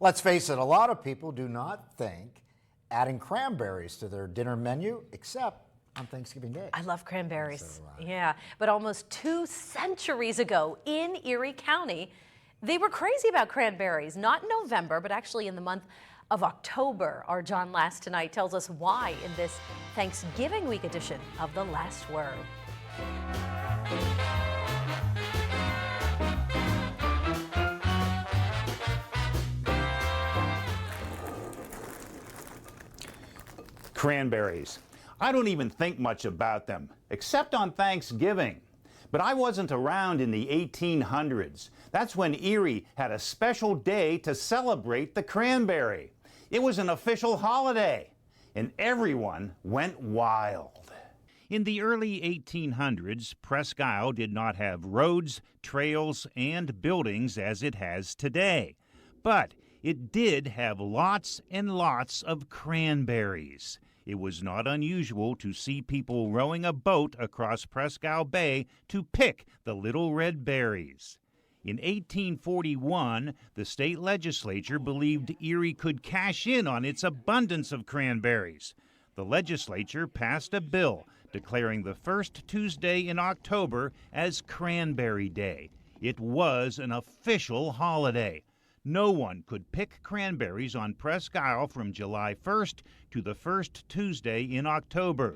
Let's face it, a lot of people do not think adding cranberries to their dinner menu, except on Thanksgiving Day. I love cranberries. So do I. Yeah, but almost 2 centuries ago in Erie County, they were crazy about cranberries, not in November, but actually in the month of October. Our John Last tonight tells us why in this Thanksgiving week edition of The Last Word. Cranberries. I don't even think much about them, except on Thanksgiving. But I wasn't around in the 1800s. That's when Erie had a special day to celebrate the cranberry. It was an official holiday, and everyone went wild. In the early 1800s, Presque Isle did not have roads, trails, and buildings as it has today. But it did have lots and lots of cranberries. It was not unusual to see people rowing a boat across Presque Isle Bay to pick the little red berries. In 1841, the state legislature believed Erie could cash in on its abundance of cranberries. The legislature passed a bill declaring the first Tuesday in October as Cranberry Day. It was an official holiday. No one could pick cranberries on Presque Isle from July 1st to the first Tuesday in October.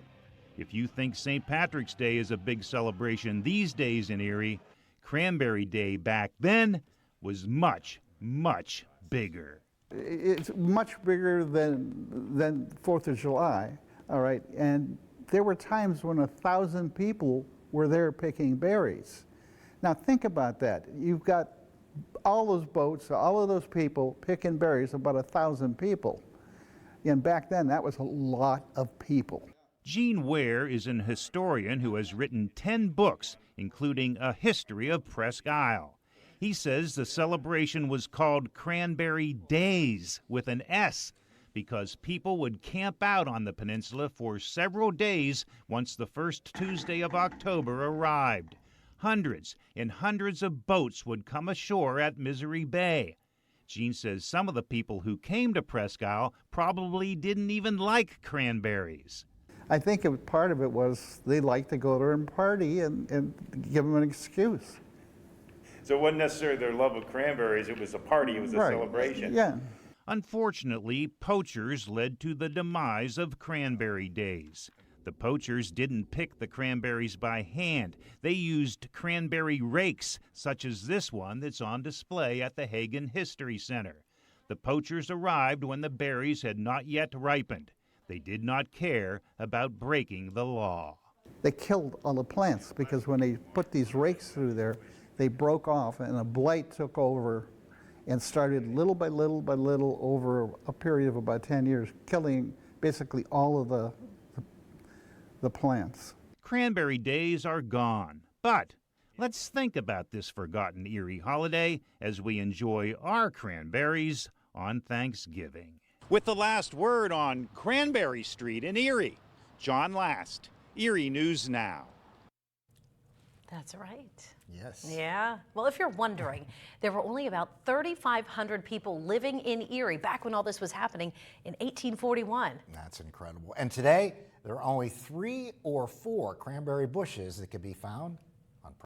If you think St. Patrick's Day is a big celebration these days in Erie, Cranberry Day back then was much, much bigger. It's much bigger than 4th of July, all right? And there were times when 1,000 people were there picking berries. Now think about that. You've got all those boats, all of those people picking berries, about 1,000 people. And back then, that was a lot of people. Gene Ware is an historian who has written 10 books, including a history of Presque Isle. He says the celebration was called Cranberry Days with an S because people would camp out on the peninsula for several days once the first Tuesday of October arrived. Hundreds and hundreds of boats would come ashore at Misery Bay. Gene says some of the people who came to Presque Isle probably didn't even like cranberries. I think part of it was they liked to go there and party and give them an excuse. So it wasn't necessarily their love of cranberries, it was a party, it was a celebration. Yeah. Unfortunately, poachers led to the demise of Cranberry Days. The poachers didn't pick the cranberries by hand. They used cranberry rakes, such as this one that's on display at the Hagen History Center. The poachers arrived when the berries had not yet ripened. They did not care about breaking the law. They killed all the plants because when they put these rakes through there, they broke off and a blight took over and started little by little by little over a period of about 10 years, killing basically all of the plants. Cranberry days are gone, but let's think about this forgotten Erie holiday as we enjoy our cranberries on Thanksgiving. With the last word on Cranberry Street in Erie, John Last, Erie News Now. That's right. Yes. Yeah. Well, if you're wondering, there were only about 3,500 people living in Erie back when all this was happening in 1841. That's incredible. And today, there are only 3 or 4 cranberry bushes that can be found